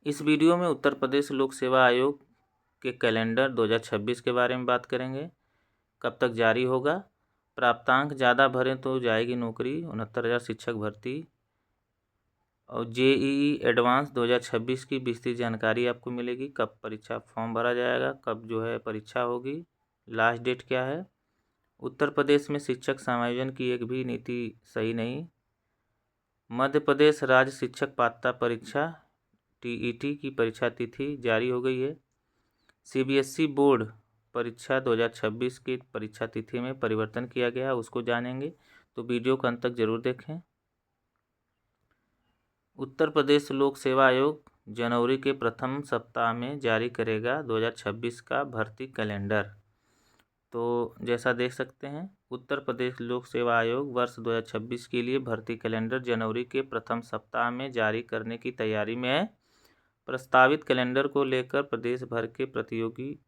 इस वीडियो में उत्तर प्रदेश लोक सेवा आयोग के कैलेंडर 2026 के बारे में बात करेंगे। कब तक जारी होगा, प्राप्तांक ज़्यादा भरें तो जाएगी नौकरी, 69,000 शिक्षक भर्ती, और जेईई एडवांस 2026 की विस्तृत जानकारी आपको मिलेगी। कब परीक्षा फॉर्म भरा जाएगा, कब परीक्षा होगी, लास्ट डेट क्या है। उत्तर प्रदेश में शिक्षक समायोजन की एक भी नीति सही नहीं। मध्य प्रदेश राज्य शिक्षक पात्रता परीक्षा टीईटी की परीक्षा तिथि जारी हो गई है। सीबीएसई बोर्ड परीक्षा 2026 की परीक्षा तिथि में परिवर्तन किया गया, उसको जानेंगे, तो वीडियो को अंत तक जरूर देखें। उत्तर प्रदेश लोक सेवा आयोग जनवरी के प्रथम सप्ताह में जारी करेगा 2026 का भर्ती कैलेंडर। तो जैसा देख सकते हैं, उत्तर प्रदेश लोक सेवा आयोग वर्ष 2026 के लिए भर्ती कैलेंडर जनवरी के प्रथम सप्ताह में जारी करने की तैयारी में है। प्रस्तावित कैलेंडर को लेकर प्रदेश भर के प्रतियोगी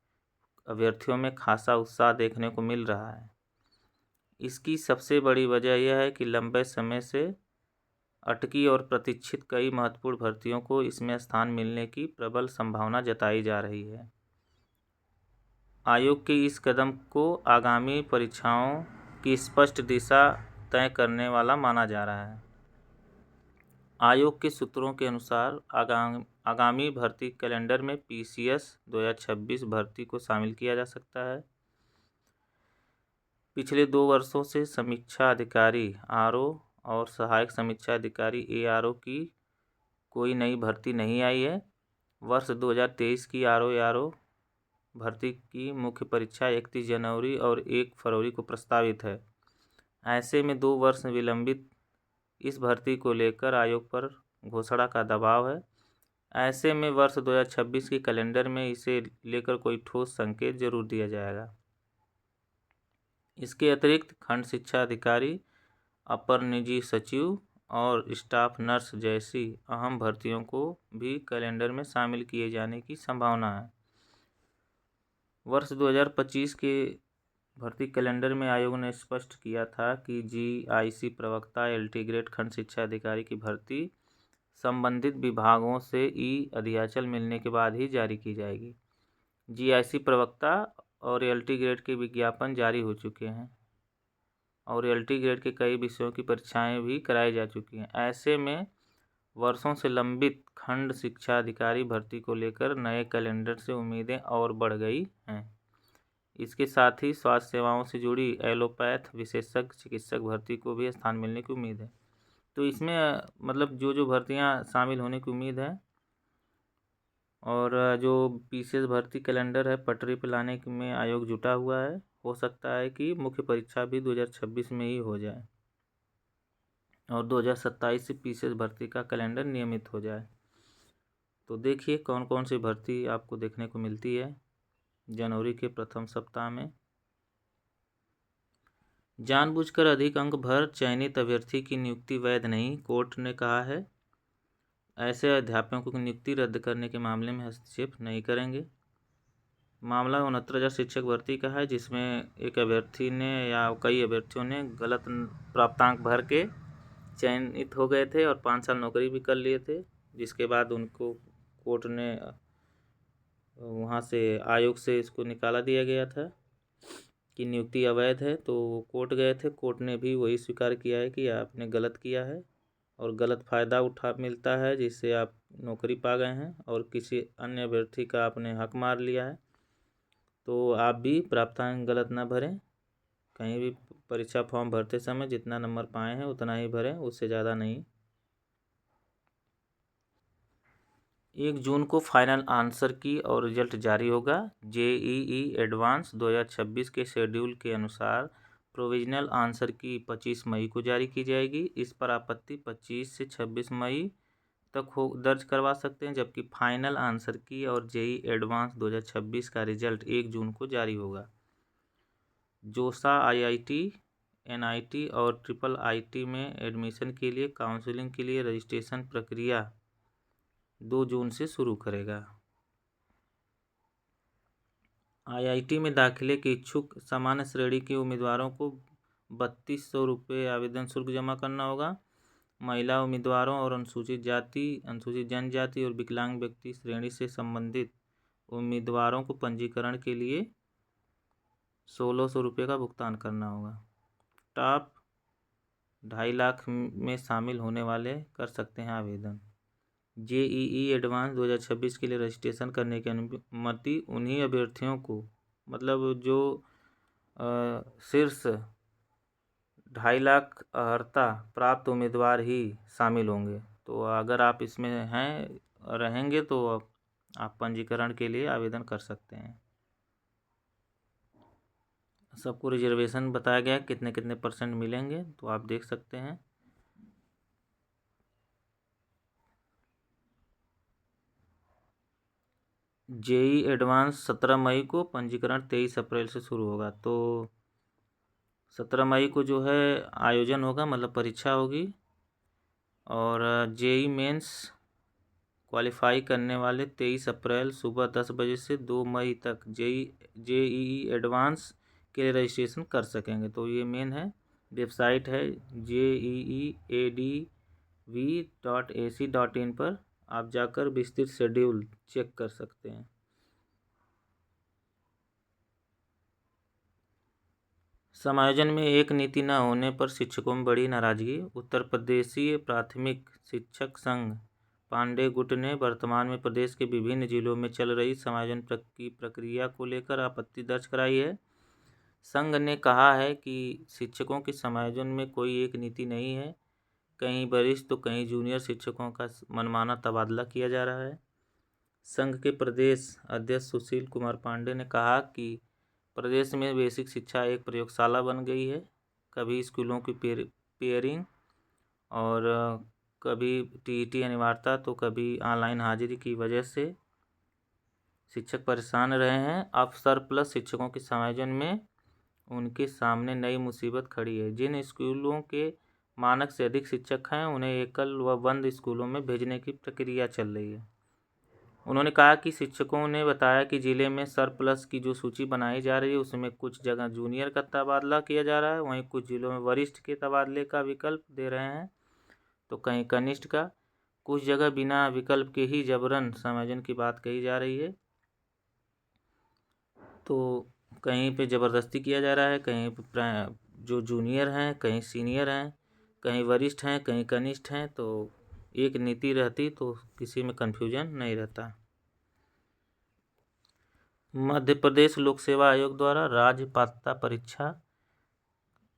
अभ्यर्थियों में खासा उत्साह देखने को मिल रहा है। इसकी सबसे बड़ी वजह यह है कि लंबे समय से अटकी और प्रतीक्षित कई महत्वपूर्ण भर्तियों को इसमें स्थान मिलने की प्रबल संभावना जताई जा रही है। आयोग के इस कदम को आगामी परीक्षाओं की स्पष्ट दिशा तय करने वाला माना जा रहा है। आयोग के सूत्रों के अनुसार आगामी भर्ती कैलेंडर में पीसीएस 2026 भर्ती को शामिल किया जा सकता है। पिछले 2 वर्षों से समीक्षा अधिकारी आरओ और सहायक समीक्षा अधिकारी एआरओ की कोई नई भर्ती नहीं आई है। वर्ष 2023 की आरओ भर्ती की मुख्य परीक्षा 31 जनवरी और 1 फरवरी को प्रस्तावित है। ऐसे में 2 वर्ष विलंबित इस भर्ती को लेकर आयोग पर घोषणा का दबाव है। ऐसे में वर्ष 2026 के कैलेंडर में इसे लेकर कोई ठोस संकेत जरूर दिया जाएगा। इसके अतिरिक्त खंड शिक्षा अधिकारी, अपर निजी सचिव और स्टाफ नर्स जैसी अहम भर्तियों को भी कैलेंडर में शामिल किए जाने की संभावना है। वर्ष 2025 के भर्ती कैलेंडर में आयोग ने स्पष्ट किया था कि जीआईसी प्रवक्ता एलटी ग्रेड खंड शिक्षा अधिकारी की भर्ती संबंधित विभागों से ई अध्याचल मिलने के बाद ही जारी की जाएगी। जीआईसी प्रवक्ता और एलटी ग्रेड के विज्ञापन जारी हो चुके हैं और एलटी ग्रेड के कई विषयों की परीक्षाएं भी कराई जा चुकी हैं। ऐसे में वर्षों से लंबित खंड शिक्षा अधिकारी भर्ती को लेकर नए कैलेंडर से उम्मीदें और बढ़ गई हैं। इसके साथ ही स्वास्थ्य सेवाओं से जुड़ी एलोपैथ विशेषज्ञ चिकित्सक भर्ती को भी स्थान मिलने की उम्मीद है। तो इसमें मतलब जो भर्तियां शामिल होने की उम्मीद है, और जो पीसीएस भर्ती कैलेंडर है पटरी पर लाने में आयोग जुटा हुआ है। हो सकता है कि मुख्य परीक्षा भी 2026 में ही हो जाए और 2027 से पीसीएस भर्ती का कैलेंडर नियमित हो जाए। तो देखिए कौन कौन सी भर्ती आपको देखने को मिलती है जनवरी के प्रथम सप्ताह में। जानबूझकर अधिक अंक भर चयनित अभ्यर्थी की नियुक्ति वैध नहीं, कोर्ट ने कहा है। ऐसे अध्यापकों की नियुक्ति रद्द करने के मामले में हस्तक्षेप नहीं करेंगे। मामला 69,000 शिक्षक भर्ती का है, जिसमें एक अभ्यर्थी ने या कई अभ्यर्थियों ने गलत प्राप्तांक भर के चयनित हो गए थे और 5 साल नौकरी भी कर लिए थे, जिसके बाद उनको कोर्ट ने वहाँ से आयोग से इसको निकाला दिया गया था कि नियुक्ति अवैध है। तो कोर्ट गए थे, कोर्ट ने भी वही स्वीकार किया है कि आपने गलत किया है और गलत फ़ायदा मिलता है, जिससे आप नौकरी पा गए हैं और किसी अन्य अभ्यर्थी का आपने हक मार लिया है। तो आप भी प्राप्तांक गलत ना भरें। कहीं भी परीक्षा फॉर्म भरते समय जितना नंबर पाए हैं उतना ही भरें, उससे ज़्यादा नहीं। 1 जून को फाइनल आंसर की और रिजल्ट जारी होगा। जेईई एडवांस 2026 के शेड्यूल के अनुसार प्रोविजनल आंसर की 25 मई को जारी की जाएगी। इस पर आपत्ति 25 से 26 मई तक दर्ज करवा सकते हैं, जबकि फाइनल आंसर की और जेईई एडवांस 2026 का रिजल्ट 1 जून को जारी होगा। जोसा आईआईटी, एनआईटी और ट्रिपल आईटी में एडमिशन के लिए काउंसलिंग के लिए रजिस्ट्रेशन प्रक्रिया 2 जून से शुरू करेगा। आईआईटी में दाखिले के इच्छुक सामान्य श्रेणी के उम्मीदवारों को 3200 रुपये आवेदन शुल्क जमा करना होगा। महिला उम्मीदवारों और अनुसूचित जाति, अनुसूचित जनजाति और विकलांग व्यक्ति श्रेणी से संबंधित उम्मीदवारों को पंजीकरण के लिए 1600 रुपये का भुगतान करना होगा। टॉप 2.5 लाख में शामिल होने वाले कर सकते हैं आवेदन। जेईई एडवांस 2026 के लिए रजिस्ट्रेशन करने की अनुमति उन्हीं अभ्यर्थियों को, मतलब जो शीर्ष 2.5 लाख अर्हता प्राप्त उम्मीदवार ही शामिल होंगे। तो अगर आप इसमें हैं रहेंगे तो आप पंजीकरण के लिए आवेदन कर सकते हैं। सबको रिजर्वेशन बताया गया है, कितने कितने % मिलेंगे, तो आप देख सकते हैं। जेई एडवांस 17 मई को, पंजीकरण 23 अप्रैल से शुरू होगा। तो 17 मई को जो है आयोजन होगा, मतलब परीक्षा होगी। और जेई मेंस क्वालिफाई करने वाले 23 अप्रैल सुबह 10 बजे से 2 मई तक जेईई एडवांस के लिए रजिस्ट्रेशन कर सकेंगे। तो ये मेन है, वेबसाइट है jeeadv.ac.in पर आप जाकर विस्तृत शेड्यूल चेक कर सकते हैं। समायोजन में एक नीति न होने पर शिक्षकों में बड़ी नाराजगी। उत्तर प्रदेशीय प्राथमिक शिक्षक संघ पांडे गुट ने वर्तमान में प्रदेश के विभिन्न जिलों में चल रही समायोजन की प्रक्रिया को लेकर आपत्ति दर्ज कराई है। संघ ने कहा है कि शिक्षकों के समायोजन में कोई एक नीति नहीं है। कहीं वरिष्ठ तो कहीं जूनियर शिक्षकों का मनमाना तबादला किया जा रहा है। संघ के प्रदेश अध्यक्ष सुशील कुमार पांडे ने कहा कि प्रदेश में बेसिक शिक्षा एक प्रयोगशाला बन गई है। कभी स्कूलों की पेयरिंग और कभी टीईटी अनिवार्यता, तो कभी ऑनलाइन हाजिरी की वजह से शिक्षक परेशान रहे हैं। अब सरप्लस शिक्षकों के समायोजन में उनके सामने नई मुसीबत खड़ी है। जिन स्कूलों के मानक से अधिक शिक्षक हैं, उन्हें एकल व बंद स्कूलों में भेजने की प्रक्रिया चल रही है। उन्होंने कहा कि शिक्षकों ने बताया कि जिले में सरप्लस की जो सूची बनाई जा रही है, उसमें कुछ जगह जूनियर का तबादला किया जा रहा है, वहीं कुछ जिलों में वरिष्ठ के तबादले का विकल्प दे रहे हैं, तो कहीं कनिष्ठ का। कुछ जगह बिना विकल्प के ही जबरन समायोजन की बात कही जा रही है। तो कहीं पे ज़बरदस्ती किया जा रहा है, कहीं पे जो जूनियर हैं, कहीं सीनियर हैं, कहीं वरिष्ठ हैं, कहीं कनिष्ठ हैं। तो एक नीति रहती तो किसी में कन्फ्यूजन नहीं रहता। मध्य प्रदेश लोक सेवा आयोग द्वारा राज्य पात्रता परीक्षा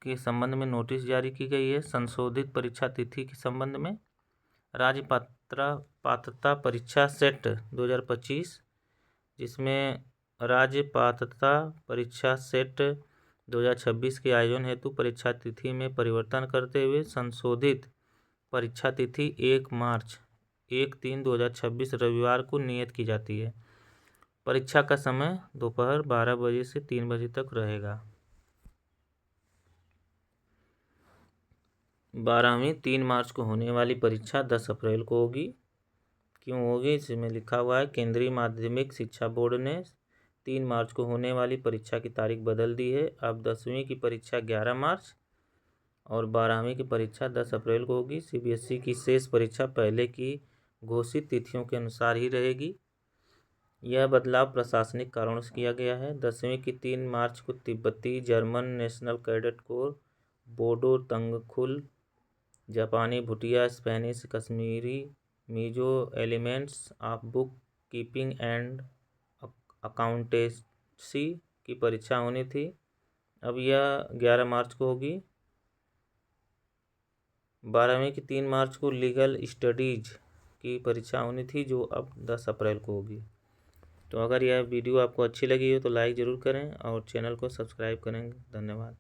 के संबंध में नोटिस जारी की गई है। संशोधित परीक्षा तिथि के संबंध में राज्य पात्रता परीक्षा सेट 2025, जिसमें राज्य पात्रता परीक्षा सेट 2026 के आयोजन हेतु परीक्षा तिथि में परिवर्तन करते हुए संशोधित परीक्षा तिथि 1/3/2026 रविवार को नियत की जाती है। परीक्षा का समय दोपहर 12 बजे से 3 बजे तक रहेगा। 12वीं 3 मार्च को होने वाली परीक्षा 10 अप्रैल को होगी। क्यों होगी, इसमें लिखा हुआ है केंद्रीय माध्यमिक शिक्षा बोर्ड ने 3 मार्च को होने वाली परीक्षा की तारीख बदल दी है। अब 10वीं की परीक्षा 11 मार्च और 12वीं की परीक्षा 10 अप्रैल को होगी। सीबीएसई की शेष परीक्षा पहले की घोषित तिथियों के अनुसार ही रहेगी। यह बदलाव प्रशासनिक कारणों से किया गया है। 10वीं की 3 मार्च को Tibbati, German national cadet corps, Bodo Tangkhul, जापानी Bhutia, Spanish Kashmiri, Mizo elements of bookkeeping and accountancy की परीक्षा होनी थी। अब यह 11 मार्च को होगी। 12वीं की 3 मार्च को लीगल स्टडीज की परीक्षा होनी थी, जो अब 10 अप्रैल को होगी। तो अगर यह वीडियो आपको अच्छी लगी हो तो लाइक ज़रूर करें और चैनल को सब्सक्राइब करें। धन्यवाद।